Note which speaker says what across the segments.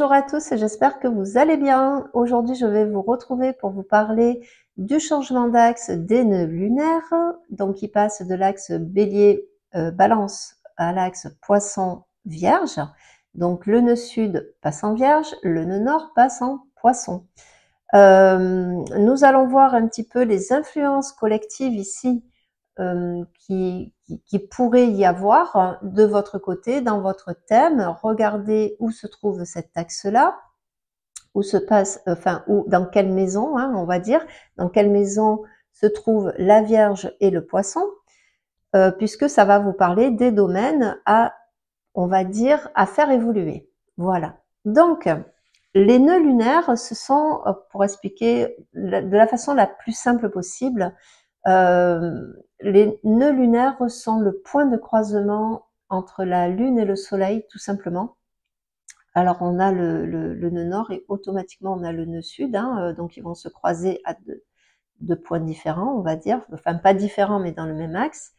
Speaker 1: Bonjour à tous, j'espère que vous allez bien. Aujourd'hui, je vais vous retrouver pour vous parler du changement d'axe des nœuds lunaires, donc qui passe de l'axe Bélier Balance à l'axe Poisson Vierge. Donc le nœud sud passe en Vierge, le nœud nord passe en Poisson. Nous allons voir un petit peu les influences collectives ici qui pourrait y avoir de votre côté dans votre thème. Regardez où se trouve cet axe-là, où se passe, enfin, où, dans quelle maison, hein, on va dire, dans quelle maison se trouve la Vierge et le Poisson, puisque ça va vous parler des domaines à, on va dire, à faire évoluer. Voilà. Donc, les nœuds lunaires, ce sont, pour expliquer de la façon la plus simple possible, les nœuds lunaires sont le point de croisement entre la Lune et le Soleil, tout simplement. Alors on a le nœud nord et automatiquement on a le nœud sud, hein, donc ils vont se croiser à deux points différents, on va dire, enfin pas différents mais dans le même axe.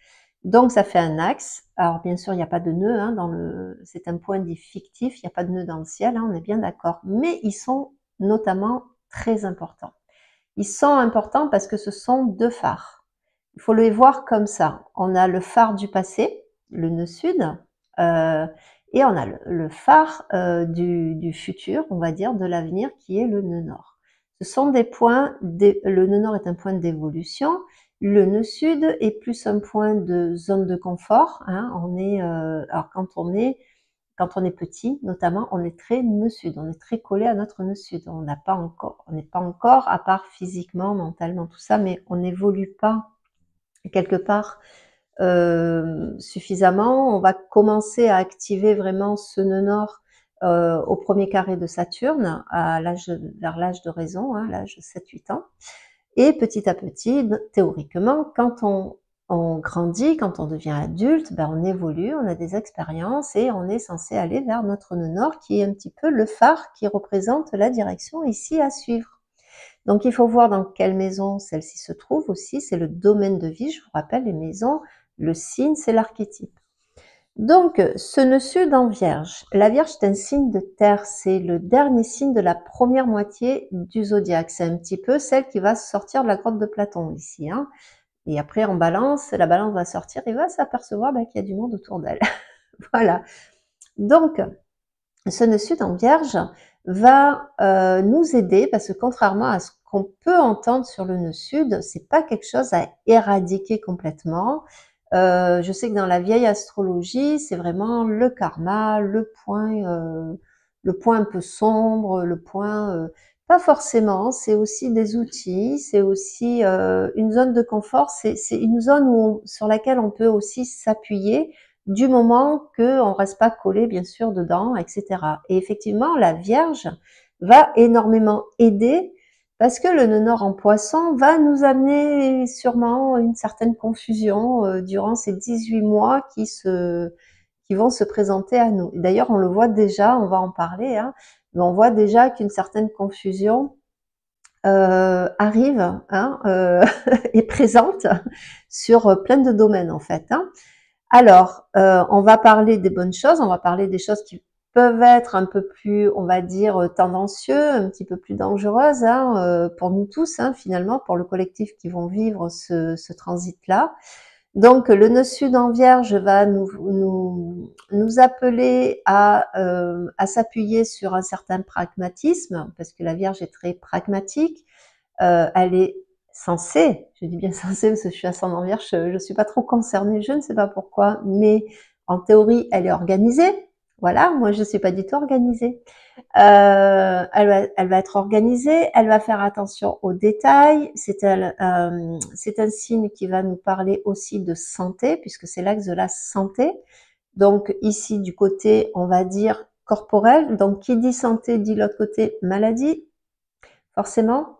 Speaker 1: Donc ça fait un axe. Alors bien sûr il n'y a pas de nœud, hein, c'est un point dit fictif, il n'y a pas de nœud dans le ciel, hein, on est bien d'accord. Mais ils sont notamment très importants. Ils sont importants parce que ce sont deux phares. Il faut les voir comme ça. On a le phare du passé, le nœud sud, et on a le phare du futur, on va dire, de l'avenir, qui est le nœud nord. Ce sont des points, le nœud nord est un point d'évolution, le nœud sud est plus un point de zone de confort. Hein. Alors quand on est petit, notamment, on est très nœud sud, on est très collé à notre nœud sud. On n'est pas encore, à part physiquement, mentalement, tout ça, mais on n'évolue pas quelque part suffisamment. On va commencer à activer vraiment ce nœud nord au premier carré de Saturne, vers l'âge de raison, hein, l'âge de 7-8 ans. Et petit à petit, théoriquement, quand on grandit, quand on devient adulte, ben on évolue, on a des expériences et on est censé aller vers notre nœud nord qui est un petit peu le phare qui représente la direction ici à suivre. Donc il faut voir dans quelle maison celle-ci se trouve aussi, c'est le domaine de vie, je vous rappelle les maisons, le signe c'est l'archétype. Donc ce nœud sud en Vierge, la Vierge c'est un signe de terre, c'est le dernier signe de la première moitié du zodiaque, c'est un petit peu celle qui va sortir de la grotte de Platon ici, hein. Et après en balance, la balance va sortir et va s'apercevoir qu'il y a du monde autour d'elle. Voilà. Donc, ce nœud sud en Vierge va nous aider parce que contrairement à ce qu'on peut entendre sur le nœud sud, c'est pas quelque chose à éradiquer complètement. Je sais que dans la vieille astrologie, c'est vraiment le karma, le point un peu sombre, le point pas forcément. C'est aussi des outils, c'est aussi une zone de confort. C'est une zone sur laquelle on peut aussi s'appuyer du moment qu'on reste pas collé bien sûr dedans, etc. Et effectivement, la Vierge va énormément aider parce que le nœud nord en Poisson va nous amener sûrement une certaine confusion durant ces 18 mois qui vont se présenter à nous. D'ailleurs, on le voit déjà, on va en parler, hein, mais on voit déjà qu'une certaine confusion arrive, hein, est présente sur plein de domaines en fait. Hein. Alors, on va parler des bonnes choses, on va parler des choses qui peuvent être un peu plus, on va dire, tendancieux, un petit peu plus dangereuses hein, pour nous tous, hein, finalement, pour le collectif qui vont vivre ce transit-là. Donc, le nœud sud en Vierge va nous appeler à s'appuyer sur un certain pragmatisme, parce que la Vierge est très pragmatique. Elle est censée, je dis bien censée parce que je suis ascendant Vierge, je ne suis pas trop concernée, je ne sais pas pourquoi, mais en théorie, elle est organisée. Voilà, moi je ne suis pas du tout organisée. Elle va être organisée, elle va faire attention aux détails. C'est un signe qui va nous parler aussi de santé, puisque c'est l'axe de la santé. Donc ici, du côté, on va dire corporel. Donc qui dit santé dit l'autre côté maladie, forcément.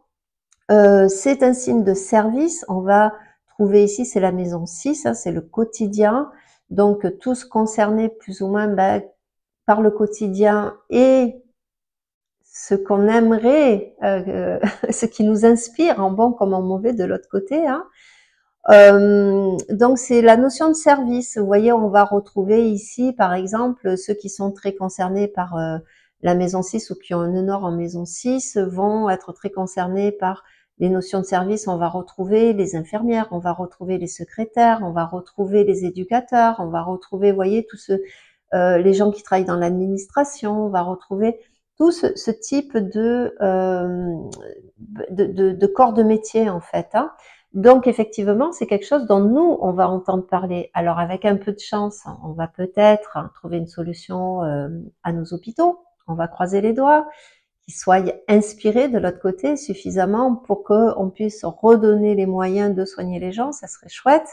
Speaker 1: C'est un signe de service. On va trouver ici, c'est la maison 6, hein, c'est le quotidien. Donc tous concernés plus ou moins par le quotidien et ce qu'on aimerait, ce qui nous inspire en bon comme en mauvais de l'autre côté. Hein. Donc c'est la notion de service. Vous voyez, on va retrouver ici, par exemple, ceux qui sont très concernés par la maison 6 ou qui ont un nœud nord en maison 6 vont être très concernés par les notions de service. On va retrouver les infirmières, on va retrouver les secrétaires, on va retrouver les éducateurs, on va retrouver, vous voyez, les gens qui travaillent dans l'administration, on va retrouver tout ce type de corps de métier en fait. Hein. Donc effectivement, c'est quelque chose dont nous, on va entendre parler. Alors avec un peu de chance, on va peut-être trouver une solution à nos hôpitaux. On va croiser les doigts, qu'ils soient inspirés de l'autre côté suffisamment pour qu'on puisse redonner les moyens de soigner les gens. Ça serait chouette.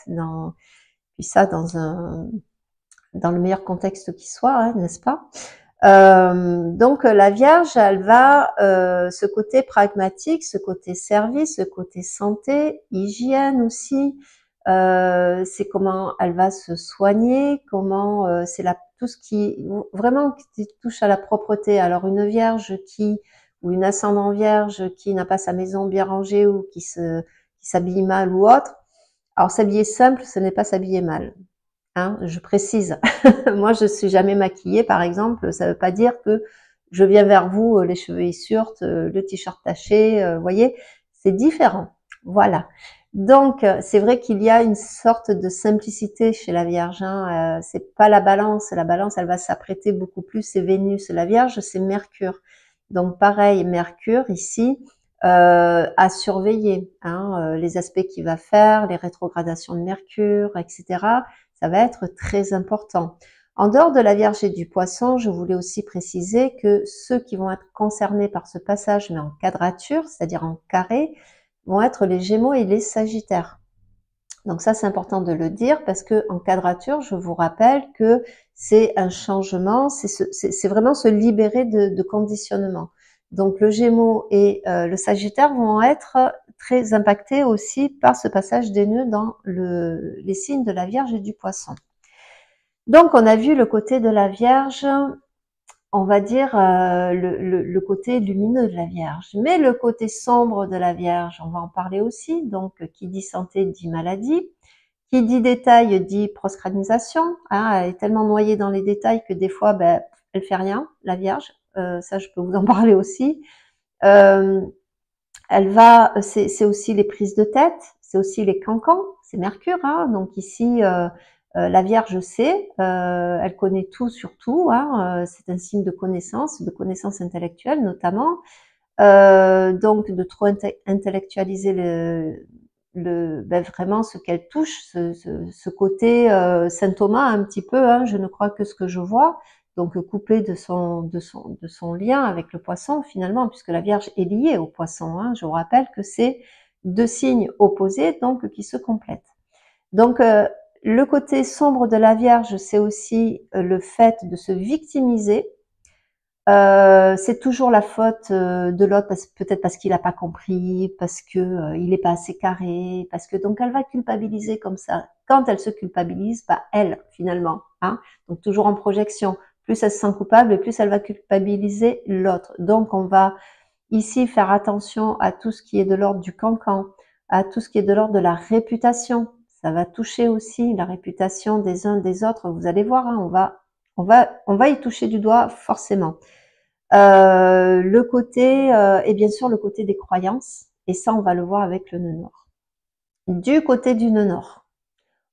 Speaker 1: Puis ça, dans le meilleur contexte qui soit, hein, n'est-ce pas? Donc la Vierge, elle va ce côté pragmatique, ce côté service, ce côté santé, hygiène aussi. C'est comment elle va se soigner, comment c'est tout ce qui vraiment qui touche à la propreté. Alors une Vierge ou une ascendant Vierge qui n'a pas sa maison bien rangée ou qui s'habille mal ou autre. Alors s'habiller simple, ce n'est pas s'habiller mal. Hein, je précise. Moi, je suis jamais maquillée, par exemple. Ça veut pas dire que je viens vers vous, les cheveux essurtes, le t-shirt taché. Vous voyez, c'est différent. Voilà. Donc, c'est vrai qu'il y a une sorte de simplicité chez la Vierge. Hein. C'est pas la Balance. La Balance, elle va s'apprêter beaucoup plus. C'est Vénus. La Vierge, c'est Mercure. Donc, pareil, Mercure ici. À surveiller hein, les aspects qu'il va faire, les rétrogradations de Mercure, etc. Ça va être très important. En dehors de la Vierge et du Poisson, je voulais aussi préciser que ceux qui vont être concernés par ce passage, mais en quadrature, c'est-à-dire en carré, vont être les Gémeaux et les Sagittaires. Donc ça, c'est important de le dire parce que en quadrature, je vous rappelle que c'est un changement, c'est vraiment se libérer de conditionnement. Donc le Gémeaux et le Sagittaire vont être très impactés aussi par ce passage des nœuds dans les signes de la Vierge et du Poisson. Donc on a vu le côté de la Vierge, on va dire le côté lumineux de la Vierge. Mais le côté sombre de la Vierge, on va en parler aussi. Donc qui dit santé dit maladie. Qui dit détail dit proscranisation. Hein, elle est tellement noyée dans les détails que des fois, elle fait rien, la Vierge. Ça, je peux vous en parler aussi. C'est aussi les prises de tête, c'est aussi les cancans, c'est Mercure. Hein, donc ici, la Vierge sait, elle connaît tout sur tout. Hein, c'est un signe de connaissance intellectuelle notamment. Donc de trop intellectualiser vraiment ce qu'elle touche, ce côté Saint Thomas un petit peu. Hein, je ne crois que ce que je vois. Donc coupé de son lien avec le Poisson finalement, puisque la Vierge est liée au Poisson. Hein, je vous rappelle que c'est deux signes opposés donc qui se complètent. Donc le côté sombre de la Vierge, c'est aussi le fait de se victimiser. C'est toujours la faute de l'autre, peut-être parce qu'il n'a pas compris, parce que il n'est pas assez carré, parce que donc elle va culpabiliser comme ça. Quand elle se culpabilise, elle finalement, hein, donc toujours en projection. Plus elle se sent coupable, et plus elle va culpabiliser l'autre. Donc on va ici faire attention à tout ce qui est de l'ordre du cancan, à tout ce qui est de l'ordre de la réputation. Ça va toucher aussi la réputation des uns des autres. Vous allez voir, hein, on va y toucher du doigt forcément. Le côté et bien sûr le côté des croyances, et ça on va le voir avec le nœud nord. Du côté du nœud nord,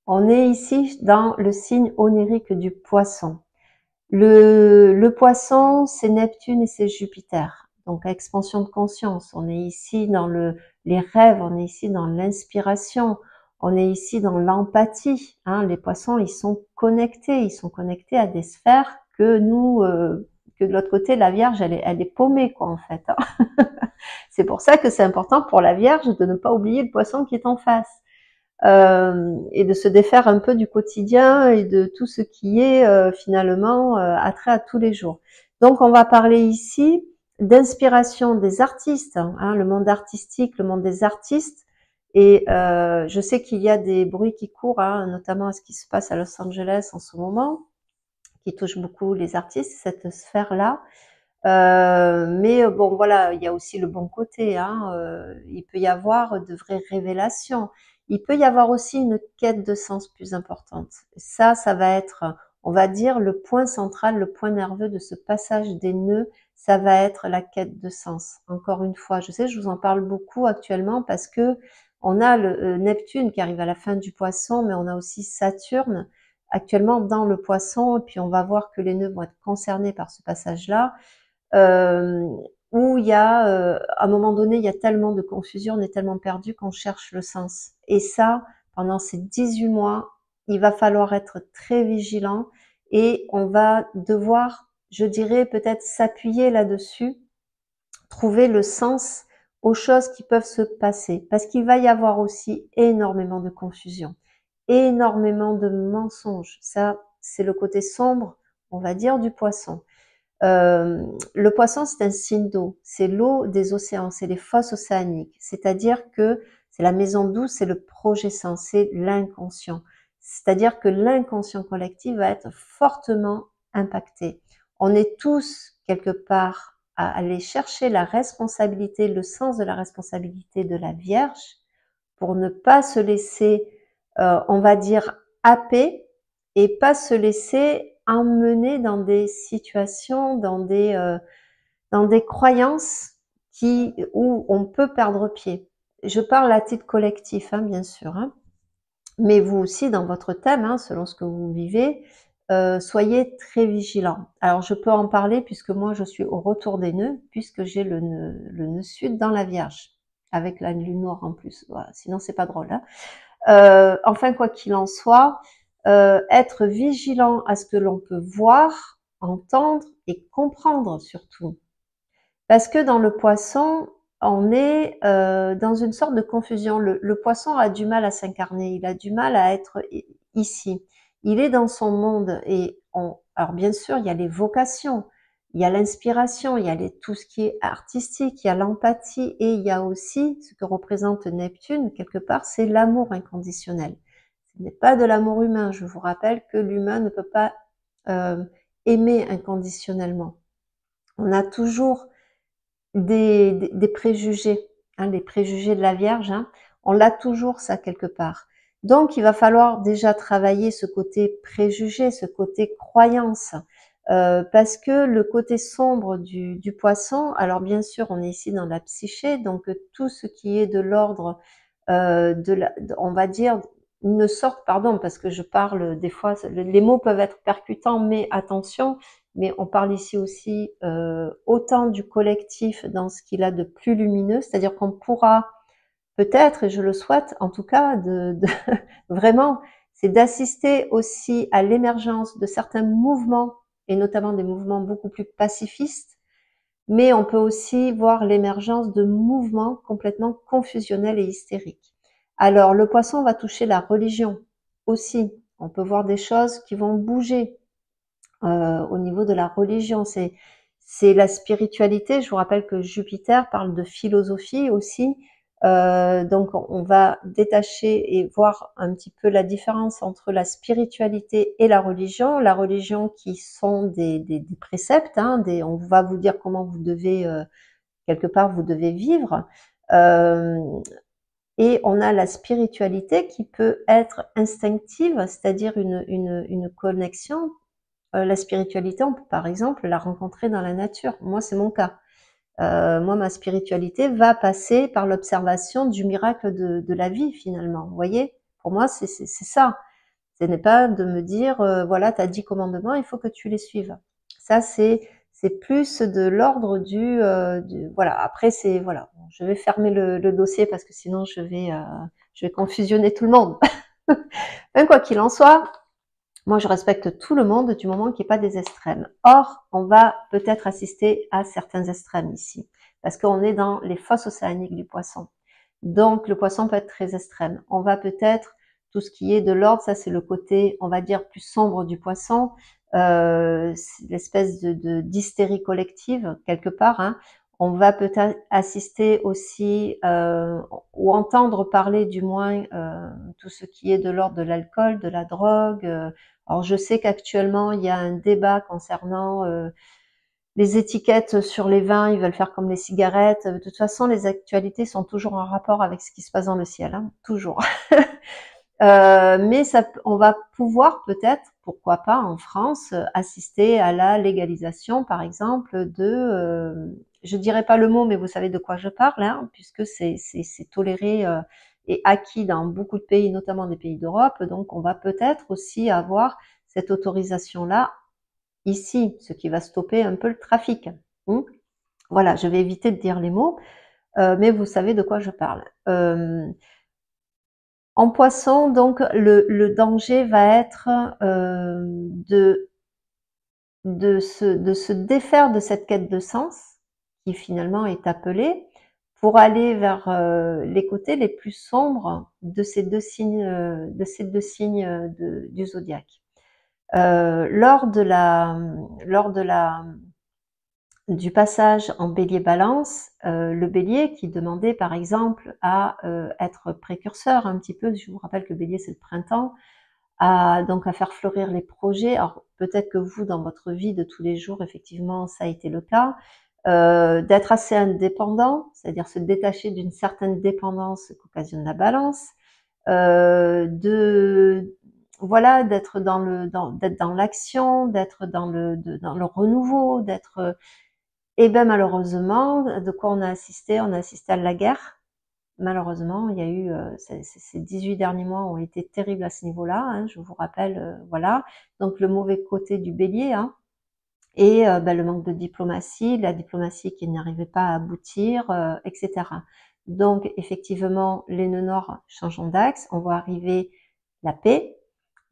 Speaker 1: on est ici dans le signe onirique du Poisson. Le Poisson, c'est Neptune et c'est Jupiter. Donc expansion de conscience, on est ici dans les rêves, on est ici dans l'inspiration, on est ici dans l'empathie. Hein. Les Poissons, ils sont connectés à des sphères que nous que de l'autre côté, la Vierge, elle est paumée, quoi, en fait. Hein. C'est pour ça que c'est important pour la Vierge de ne pas oublier le Poisson qui est en face. Et de se défaire un peu du quotidien et de tout ce qui est finalement attrait à tous les jours. Donc on va parler ici d'inspiration des artistes, hein, le monde artistique, le monde des artistes. Et je sais qu'il y a des bruits qui courent, hein, notamment à ce qui se passe à Los Angeles en ce moment, qui touche beaucoup les artistes, cette sphère-là. Mais bon, voilà, il y a aussi le bon côté. Hein, il peut y avoir de vraies révélations. Il peut y avoir aussi une quête de sens plus importante. Ça va être, on va dire le point central, le point nerveux de ce passage des nœuds, ça va être la quête de sens. Encore une fois, je sais, je vous en parle beaucoup actuellement parce que on a le Neptune qui arrive à la fin du Poisson, mais on a aussi Saturne actuellement dans le Poisson, et puis on va voir que les nœuds vont être concernés par ce passage-là, où il y a, à un moment donné, il y a tellement de confusion, on est tellement perdu qu'on cherche le sens. Et ça, pendant ces 18 mois, il va falloir être très vigilant et on va devoir, je dirais, peut-être s'appuyer là-dessus, trouver le sens aux choses qui peuvent se passer, parce qu'il va y avoir aussi énormément de confusion, énormément de mensonges. Ça, c'est le côté sombre, on va dire, du Poisson. Le Poisson, c'est un signe d'eau, c'est l'eau des océans, c'est les fosses océaniques, c'est-à-dire que c'est la maison douce, c'est le projet sens, c'est l'inconscient. C'est-à-dire que l'inconscient collectif va être fortement impacté. On est tous, quelque part, à aller chercher la responsabilité, le sens de la responsabilité de la Vierge, pour ne pas se laisser, on va dire, happer, et pas se laisser emmener dans des situations, dans des croyances où on peut perdre pied. Je parle à titre collectif, hein, bien sûr, hein, mais vous aussi, dans votre thème, hein, selon ce que vous vivez, soyez très vigilants. Alors, je peux en parler puisque moi, je suis au retour des nœuds, puisque j'ai le nœud sud dans la Vierge, avec la lune noire en plus. Voilà. Sinon, c'est pas drôle. Hein. Enfin, quoi qu'il en soit, être vigilant à ce que l'on peut voir, entendre et comprendre surtout. Parce que dans le Poisson, on est dans une sorte de confusion. Le Poisson a du mal à s'incarner, il a du mal à être ici. Il est dans son monde et alors bien sûr, il y a les vocations, il y a l'inspiration, il y a tout ce qui est artistique, il y a l'empathie et il y a aussi ce que représente Neptune, quelque part, c'est l'amour inconditionnel. Ce n'est pas de l'amour humain. Je vous rappelle que l'humain ne peut pas aimer inconditionnellement. On a toujours des préjugés, hein, les préjugés de la Vierge, hein, on l'a toujours ça quelque part. Donc il va falloir déjà travailler ce côté préjugé, ce côté croyance, parce que le côté sombre du Poisson, alors bien sûr on est ici dans la psyché, donc tout ce qui est de l'ordre on va dire, une sorte, pardon, parce que je parle des fois, les mots peuvent être percutants, mais attention, mais on parle ici aussi autant du collectif dans ce qu'il a de plus lumineux, c'est-à-dire qu'on pourra peut-être, et je le souhaite en tout cas, vraiment, c'est d'assister aussi à l'émergence de certains mouvements, et notamment des mouvements beaucoup plus pacifistes, mais on peut aussi voir l'émergence de mouvements complètement confusionnels et hystériques. Alors, le Poisson va toucher la religion aussi. On peut voir des choses qui vont bouger au niveau de la religion. C'est la spiritualité. Je vous rappelle que Jupiter parle de philosophie aussi. Donc, on va détacher et voir un petit peu la différence entre la spiritualité et la religion. La religion qui sont des préceptes, hein, on va vous dire comment vous devez, quelque part, vous devez vivre. Et on a la spiritualité qui peut être instinctive, c'est-à-dire une connexion. La spiritualité, on peut par exemple la rencontrer dans la nature. Moi, c'est mon cas. Moi, ma spiritualité va passer par l'observation du miracle de la vie, finalement. Vous voyez, pour moi, c'est ça. Ce n'est pas de me dire, voilà, tu as 10 commandements, il faut que tu les suives. Ça, c'est plus de l'ordre voilà. Après, voilà. Je vais fermer le dossier parce que sinon, je vais confusionner tout le monde. Même quoi qu'il en soit, moi, je respecte tout le monde du moment qu'il n'y ait pas des extrêmes. Or, on va peut-être assister à certains extrêmes ici, parce qu'on est dans les fosses océaniques du Poisson. Donc, le Poisson peut être très extrême. On va peut-être, tout ce qui est de l'ordre, ça c'est le côté, on va dire, plus sombre du Poisson, l'espèce d'hystérie collective, quelque part. Hein. On va peut-être assister aussi, ou entendre parler du moins, tout ce qui est de l'ordre de l'alcool, de la drogue. Alors je sais qu'actuellement il y a un débat concernant les étiquettes sur les vins, ils veulent faire comme les cigarettes. De toute façon, les actualités sont toujours en rapport avec ce qui se passe dans le ciel, hein, toujours. Mais on va pouvoir peut-être, pourquoi pas en France, assister à la légalisation, par exemple, je dirais pas le mot, mais vous savez de quoi je parle, hein, puisque c'est toléré et acquis dans beaucoup de pays, notamment des pays d'Europe. Donc, on va peut-être aussi avoir cette autorisation-là ici, ce qui va stopper un peu le trafic. Voilà, je vais éviter de dire les mots, mais vous savez de quoi je parle. En poisson, donc, le danger va être de se défaire de cette quête de sens, qui finalement est appelée, pour aller vers les côtés les plus sombres de ces deux signes, du zodiaque. Lors du passage en bélier-balance, le bélier qui demandait par exemple à être précurseur un petit peu, je vous rappelle que le bélier c'est le printemps, donc à faire fleurir les projets. Alors peut-être que vous, dans votre vie de tous les jours, effectivement, ça a été le cas, d'être assez indépendant, c'est-à-dire se détacher d'une certaine dépendance qu'occasionne la balance, voilà, d'être d'être dans l'action, d'être dans le renouveau, d'être et ben malheureusement, de quoi on a assisté? On a assisté à la guerre. Malheureusement, il y a eu ces 18 derniers mois ont été terribles à ce niveau-là. Hein, je vous rappelle, voilà. Donc le mauvais côté du bélier, hein, et ben, le manque de diplomatie, la diplomatie qui n'arrivait pas à aboutir, etc. Donc effectivement, les nœuds nord changeant d'axe, on voit arriver la paix,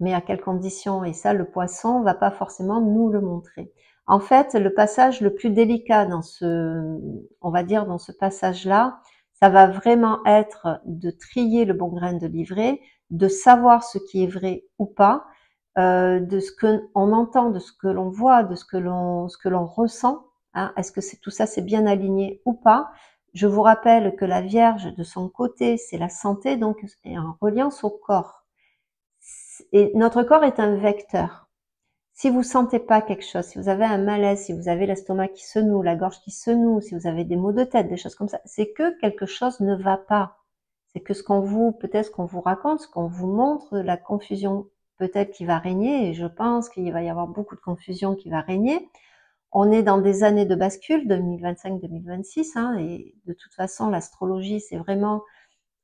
Speaker 1: mais à quelles conditions? Et ça, le poisson va pas forcément nous le montrer. En fait, le passage le plus délicat dans on va dire dans ce passage-là, ça va vraiment être de trier le bon grain de livret, de savoir ce qui est vrai ou pas, de ce que on entend, de ce que l'on voit, de ce que l'on ressent. Hein. Est-ce que tout ça c'est bien aligné ou pas? Je vous rappelle que la Vierge, de son côté, c'est la santé, donc est en reliance au corps. Et notre corps est un vecteur. Si vous sentez pas quelque chose, si vous avez un malaise, si vous avez l'estomac qui se noue, la gorge qui se noue, si vous avez des maux de tête, des choses comme ça, c'est que quelque chose ne va pas. C'est que peut-être ce qu'on vous raconte, ce qu'on vous montre, la confusion peut-être qui va régner, et je pense qu'il va y avoir beaucoup de confusion qui va régner. On est dans des années de bascule, 2025-2026, hein, et de toute façon, l'astrologie, c'est vraiment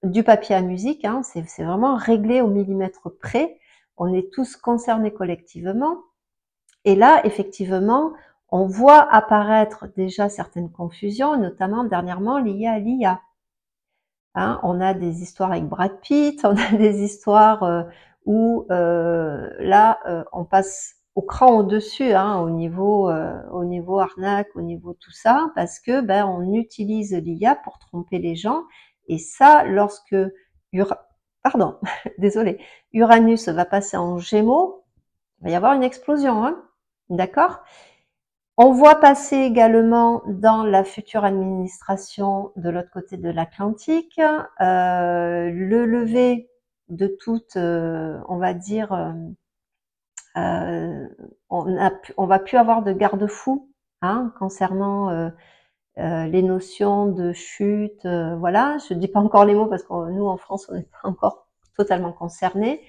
Speaker 1: du papier à musique, hein, c'est vraiment réglé au millimètre près. On est tous concernés collectivement. Et là, effectivement, on voit apparaître déjà certaines confusions, notamment dernièrement liées à l'IA. Hein, on a des histoires avec Brad Pitt, on a des histoires où là, on passe au cran au-dessus, hein, au niveau arnaque, au niveau tout ça, parce que ben on utilise l'IA pour tromper les gens. Et ça, lorsque pardon, désolé, Uranus va passer en Gémeaux, il va y avoir une explosion, hein, d'accord? On voit passer également dans la future administration de l'autre côté de l'Atlantique le lever de toute, on va dire, on va plus avoir de garde-fous hein, concernant les notions de chute. Voilà, je dis pas encore les mots parce que nous en France on n'est pas encore totalement concernés.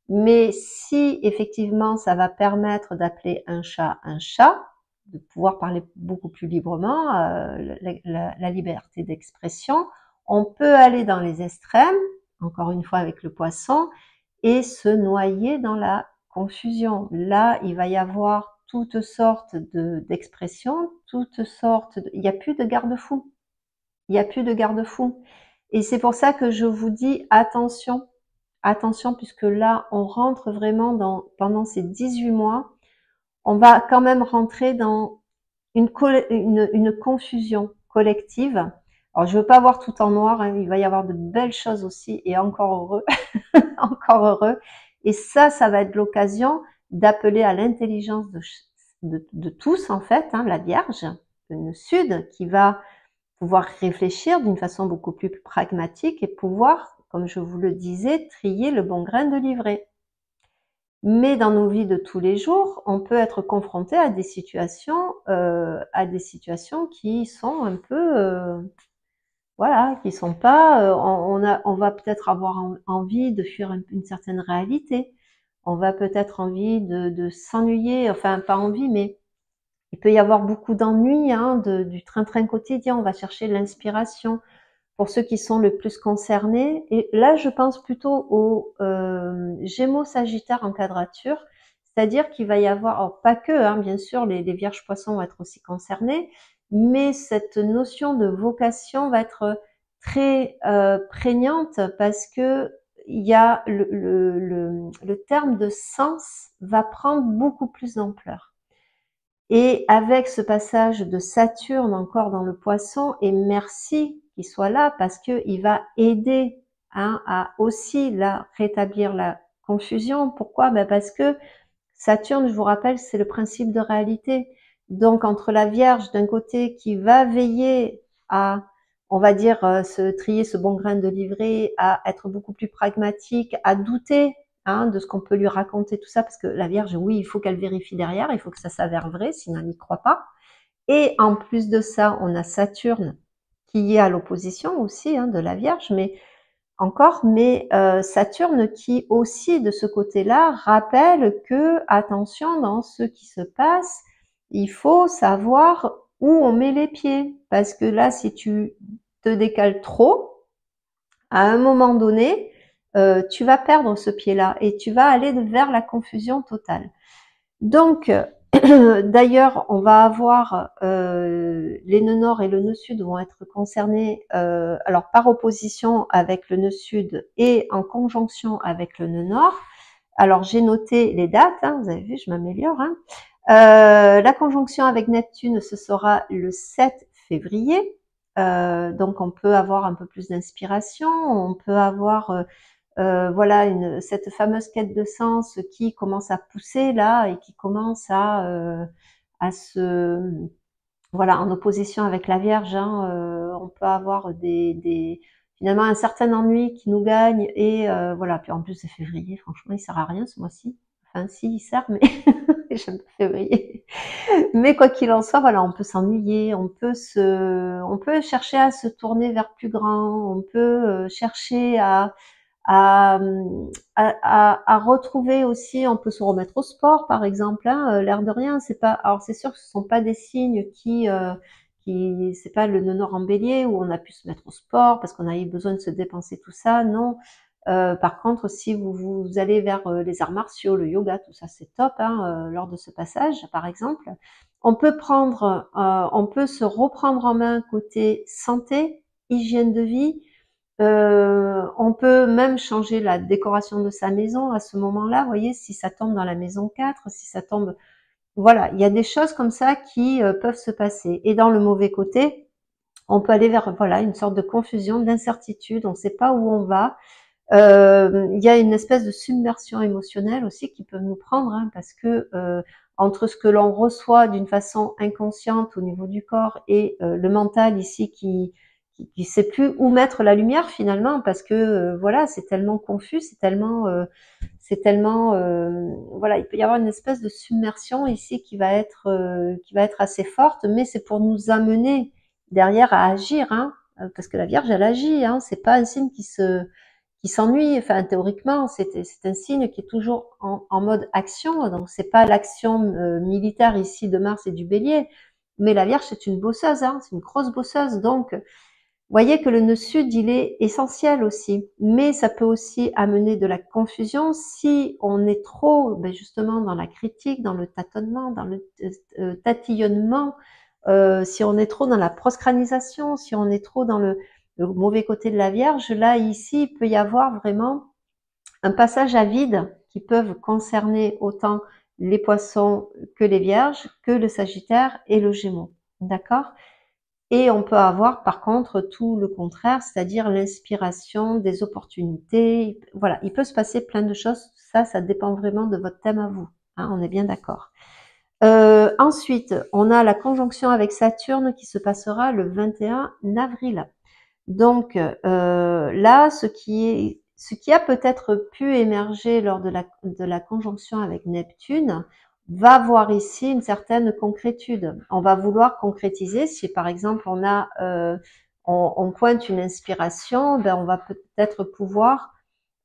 Speaker 1: Mais si effectivement ça va permettre d'appeler un chat, de pouvoir parler beaucoup plus librement, la liberté d'expression, on peut aller dans les extrêmes, encore une fois avec le poisson, et se noyer dans la confusion. Là, il va y avoir toutes sortes d'expressions, il n'y a plus de garde-fous. Il n'y a plus de garde-fous. Et c'est pour ça que je vous dis attention, attention, puisque là, on rentre vraiment pendant ces 18 mois, on va quand même rentrer dans une confusion collective. Alors, je veux pas voir tout en noir, hein, il va y avoir de belles choses aussi, et encore heureux, encore heureux. Et ça va être l'occasion d'appeler à l'intelligence de tous, en fait, hein, la Vierge, le Sud, qui va pouvoir réfléchir d'une façon beaucoup plus pragmatique et pouvoir, comme je vous le disais, trier le bon grain de livret. Mais dans nos vies de tous les jours, on peut être confronté à des situations qui sont un peu voilà, qui sont pas, on va peut-être avoir envie de fuir une certaine réalité. On va peut-être envie de s'ennuyer, enfin pas envie, mais il peut y avoir beaucoup d'ennuis, hein, du train-train quotidien. On va chercher de l'inspiration pour ceux qui sont le plus concernés. Et là, je pense plutôt aux Gémeaux Sagittaire en quadrature, c'est-à-dire qu'il va y avoir, alors pas que, hein, bien sûr, les Vierges Poissons vont être aussi concernés, mais cette notion de vocation va être très prégnante parce que il y a le terme de sens va prendre beaucoup plus d'ampleur. Et avec ce passage de Saturne encore dans le Poisson, et merci qu'il soit là parce que il va aider, hein, à aussi rétablir la confusion. Pourquoi? Ben parce que Saturne, je vous rappelle, c'est le principe de réalité. Donc entre la Vierge d'un côté qui va veiller à, on va dire, se trier ce bon grain de livret, à être beaucoup plus pragmatique, à douter, hein, de ce qu'on peut lui raconter, tout ça, parce que la Vierge, oui, il faut qu'elle vérifie derrière, il faut que ça s'avère vrai, sinon elle n'y croit pas. Et en plus de ça, on a Saturne qui est à l'opposition aussi, hein, de la Vierge, mais Saturne qui aussi de ce côté-là rappelle que attention dans ce qui se passe, il faut savoir où on met les pieds, parce que là si tu te décales trop, à un moment donné, tu vas perdre ce pied-là et tu vas aller vers la confusion totale. Donc, d'ailleurs, on va avoir les nœuds nord et le nœud sud vont être concernés, alors par opposition avec le nœud sud et en conjonction avec le nœud nord. Alors, j'ai noté les dates, hein, vous avez vu, je m'améliore. Hein. La conjonction avec Neptune, ce sera le 7 février. Donc, on peut avoir un peu plus d'inspiration, on peut avoir voilà cette fameuse quête de sens qui commence à pousser là et qui commence à se voilà en opposition avec la Vierge. Hein, on peut avoir finalement un certain ennui qui nous gagne et voilà. Puis en plus c'est février, franchement il sert à rien ce mois-ci. Enfin si il sert, mais j'aime pas février. Mais quoi qu'il en soit, voilà, on peut s'ennuyer, on peut chercher à se tourner vers plus grand, on peut chercher à, à retrouver aussi, on peut se remettre au sport par exemple, hein, l'air de rien, c'est pas, alors c'est sûr que ce sont pas des signes qui c'est pas le nœud nord en bélier où on a pu se mettre au sport parce qu'on a eu besoin de se dépenser tout ça, non. Par contre, si vous allez vers les arts martiaux, le yoga, tout ça, c'est top, hein, lors de ce passage, par exemple. On peut se reprendre en main côté santé, hygiène de vie, on peut même changer la décoration de sa maison à ce moment-là, vous voyez, si ça tombe dans la maison 4, si ça tombe, voilà, il y a des choses comme ça qui peuvent se passer. Et dans le mauvais côté, on peut aller vers, voilà, une sorte de confusion, d'incertitude, on ne sait pas où on va. Il y a une espèce de submersion émotionnelle aussi qui peut nous prendre, hein, parce que entre ce que l'on reçoit d'une façon inconsciente au niveau du corps et le mental ici qui sait plus où mettre la lumière finalement, parce que voilà, c'est tellement confus, c'est tellement voilà, il peut y avoir une espèce de submersion ici qui va être assez forte, mais c'est pour nous amener derrière à agir, hein, parce que la Vierge elle agit, hein, c'est pas un signe qui s'ennuie. Enfin, théoriquement, c'est un signe qui est toujours en mode action. Donc, c'est pas l'action militaire ici de Mars et du Bélier, mais la Vierge c'est une bosseuse, hein, c'est une grosse bosseuse. Donc, voyez que le nœud sud, il est essentiel aussi, mais ça peut aussi amener de la confusion si on est trop, ben justement, dans la critique, dans le tâtonnement, dans le tatillonnement, si on est trop dans la proscranisation, si on est trop dans le mauvais côté de la Vierge, là, ici, il peut y avoir vraiment un passage à vide qui peuvent concerner autant les poissons que les Vierges, que le Sagittaire et le Gémeaux. D'accord? Et on peut avoir par contre tout le contraire, c'est-à-dire l'inspiration, des opportunités. Voilà, il peut se passer plein de choses. Ça dépend vraiment de votre thème à vous. Hein, on est bien d'accord. Ensuite, on a la conjonction avec Saturne qui se passera le 21 avril. Donc là, ce qui a peut-être pu émerger lors de la conjonction avec Neptune va voir ici une certaine concrétude. On va vouloir concrétiser si par exemple on pointe une inspiration, ben on va peut-être pouvoir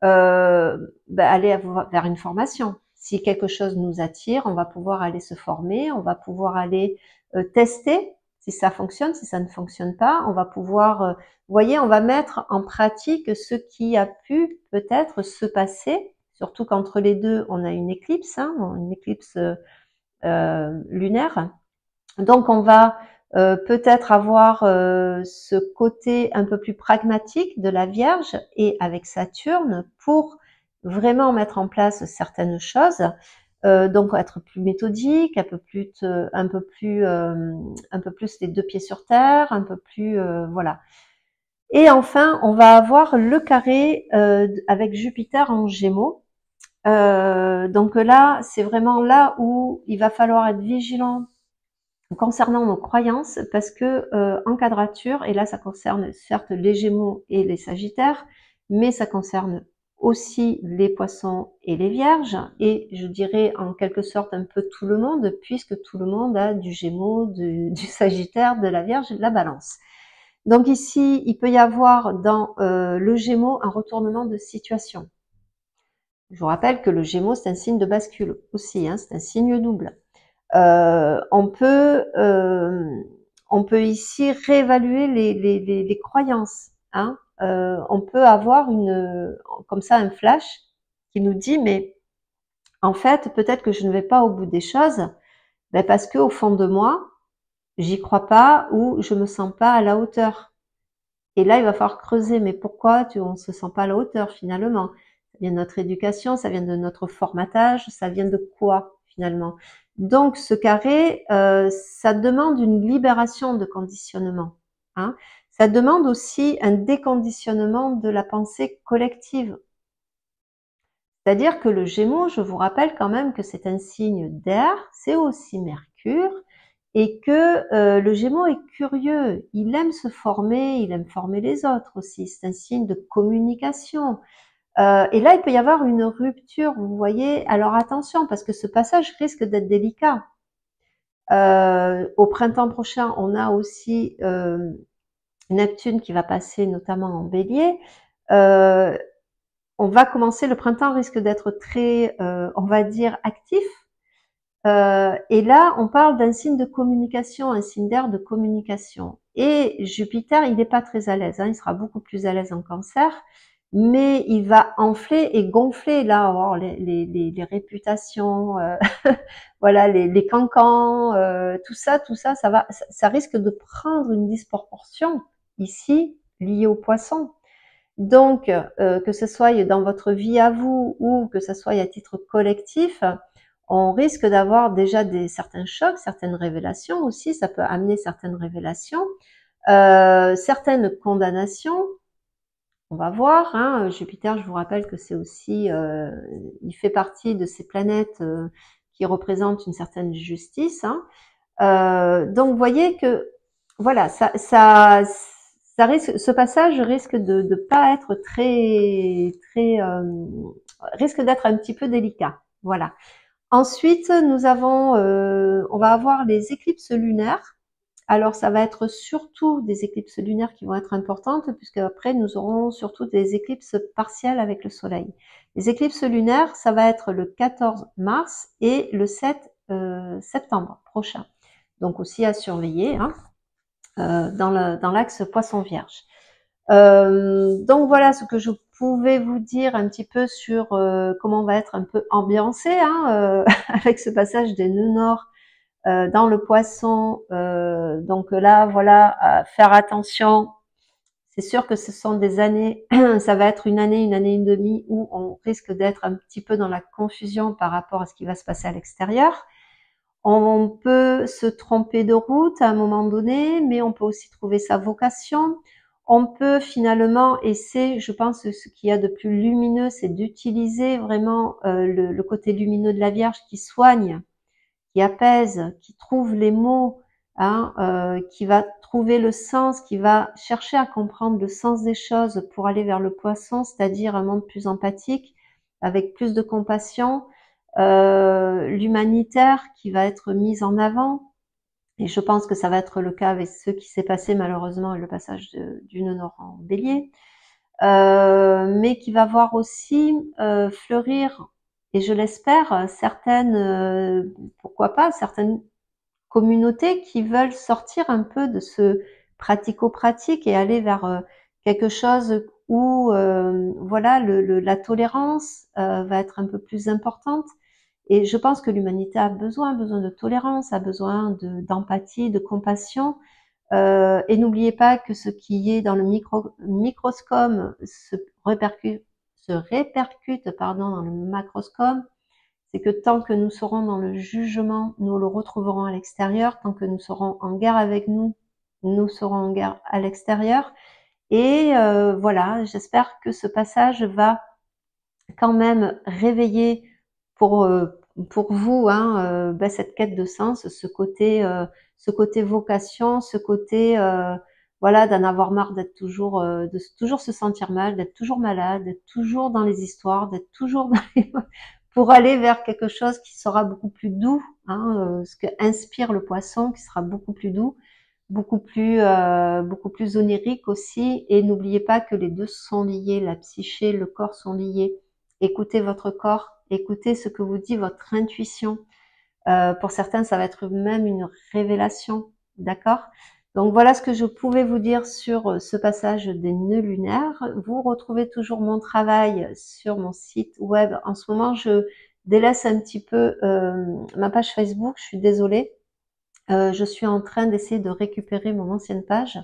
Speaker 1: aller vers une formation. Si quelque chose nous attire, on va pouvoir aller se former, on va pouvoir aller tester si ça fonctionne, si ça ne fonctionne pas, on va pouvoir, vous voyez, on va mettre en pratique ce qui a pu peut-être se passer, surtout qu'entre les deux, on a une éclipse, hein, une éclipse lunaire. Donc on va peut-être avoir ce côté un peu plus pragmatique de la Vierge et avec Saturne pour vraiment mettre en place certaines choses, donc être plus méthodique, un peu plus les deux pieds sur terre, un peu plus voilà. Et enfin, on va avoir le carré avec Jupiter en Gémeaux. Donc là, c'est vraiment là où il va falloir être vigilant concernant nos croyances, parce que en quadrature, et là ça concerne certes les Gémeaux et les Sagittaires, mais ça concerne aussi les Poissons et les Vierges, et je dirais en quelque sorte un peu tout le monde, puisque tout le monde a du Gémeaux, du Sagittaire, de la Vierge et de la Balance. Donc ici, il peut y avoir dans le Gémeaux un retournement de situation. Je vous rappelle que le Gémeaux, c'est un signe de bascule aussi, hein, c'est un signe double. On peut ici réévaluer les croyances. Hein. On peut avoir comme ça un flash qui nous dit mais en fait peut-être que je ne vais pas au bout des choses, parce que au fond de moi j'y crois pas ou je me sens pas à la hauteur. Et là il va falloir creuser, mais pourquoi on se sent pas à la hauteur finalement? Ça vient de notre éducation, ça vient de notre formatage, ça vient de quoi finalement? Donc ce carré, ça demande une libération de conditionnement. Hein. Ça demande aussi un déconditionnement de la pensée collective. C'est-à-dire que le Gémeaux, je vous rappelle quand même que c'est un signe d'air, c'est aussi Mercure, et que le Gémeaux est curieux, il aime se former, il aime former les autres aussi, c'est un signe de communication. Et là, il peut y avoir une rupture, vous voyez. Alors attention, parce que ce passage risque d'être délicat. Au printemps prochain, on a aussi Neptune qui va passer notamment en Bélier. On va commencer, le printemps risque d'être très, on va dire, actif. Et là, on parle d'un signe de communication, un signe d'air de communication. Et Jupiter, il n'est pas très à l'aise, hein, il sera beaucoup plus à l'aise en Cancer, mais il va enfler et gonfler là, oh, les réputations, voilà, les cancans, tout ça, ça risque de prendre une disproportion ici liée aux poissons. Donc, que ce soit dans votre vie à vous ou que ce soit à titre collectif, on risque d'avoir déjà certains chocs, certaines révélations aussi, ça peut amener certaines révélations, certaines condamnations, on va voir. Hein, Jupiter, je vous rappelle que c'est aussi, il fait partie de ces planètes qui représentent une certaine justice. Hein. Donc, vous voyez que, voilà, ça risque, ce passage risque de pas être très, risque d'être un petit peu délicat. Voilà. Ensuite, on va avoir les éclipses lunaires. Alors, ça va être surtout des éclipses lunaires qui vont être importantes, puisque après, nous aurons surtout des éclipses partielles avec le soleil. Les éclipses lunaires, ça va être le 14 mars et le 7 septembre prochain. Donc aussi à surveiller, hein, dans l'axe Poisson-Vierge. Donc voilà ce que je pouvais vous dire un petit peu sur comment on va être un peu ambiancé, hein, avec ce passage des nœuds nord dans le Poisson. Donc là, voilà, faire attention. C'est sûr que ce sont des années, ça va être une année et demie où on risque d'être un petit peu dans la confusion par rapport à ce qui va se passer à l'extérieur. On peut se tromper de route à un moment donné, mais on peut aussi trouver sa vocation. On peut finalement, et c'est, je pense, ce qu'il y a de plus lumineux, c'est d'utiliser vraiment le côté lumineux de la Vierge qui soigne, qui apaise, qui trouve les mots, hein, qui va trouver le sens, qui va chercher à comprendre le sens des choses pour aller vers le Poisson, c'est-à-dire un monde plus empathique, avec plus de compassion, l'humanitaire qui va être mis en avant. Et je pense que ça va être le cas avec ce qui s'est passé malheureusement le passage du nœud nord en bélier. Mais qui va voir aussi fleurir, et je l'espère, certaines, pourquoi pas, certaines communautés qui veulent sortir un peu de ce pratico-pratique et aller vers quelque chose où voilà, la tolérance va être un peu plus importante. Et je pense que l'humanité a besoin de tolérance, a besoin d'empathie, de compassion. Et n'oubliez pas que ce qui est dans le microscope se répercute pardon, dans le macroscope. C'est que tant que nous serons dans le jugement, nous le retrouverons à l'extérieur. Tant que nous serons en guerre avec nous, nous serons en guerre à l'extérieur. Et voilà, j'espère que ce passage va quand même réveiller pour, pour vous cette quête de sens, ce côté vocation, ce côté voilà, d'en avoir marre d'être toujours, de toujours se sentir mal, d'être toujours malade, d'être toujours dans les histoires, d'être toujours dans les... pour aller vers quelque chose qui sera beaucoup plus doux, ce que inspire le poisson, qui sera beaucoup plus doux, beaucoup plus onirique aussi. Et n'oubliez pas que les deux sont liés, la psyché, le corps sont liés. Écoutez votre corps, écoutez ce que vous dit votre intuition. Pour certains, ça va être même une révélation, d'accord? Donc voilà ce que je pouvais vous dire sur ce passage des nœuds lunaires. Vous retrouvez toujours mon travail sur mon site web. En ce moment, je délaisse un petit peu ma page Facebook, je suis désolée. Je suis en train d'essayer de récupérer mon ancienne page.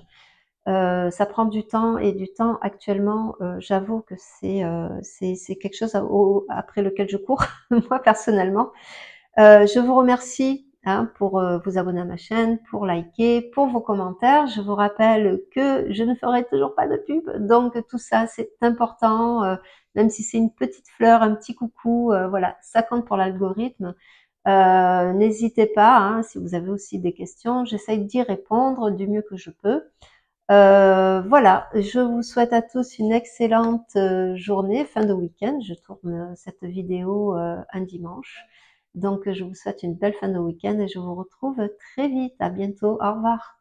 Speaker 1: Ça prend du temps, et du temps actuellement, j'avoue que c'est quelque chose après lequel je cours, moi personnellement. Je vous remercie pour vous abonner à ma chaîne, pour liker, pour vos commentaires. Je vous rappelle que je ne ferai toujours pas de pub, donc tout ça c'est important, même si c'est une petite fleur, un petit coucou, voilà, ça compte pour l'algorithme. N'hésitez pas, si vous avez aussi des questions, j'essaye d'y répondre du mieux que je peux. Voilà, je vous souhaite à tous une excellente journée, fin de week-end. Je tourne cette vidéo un dimanche. Donc je vous souhaite une belle fin de week-end et je vous retrouve très vite. À bientôt. Au revoir.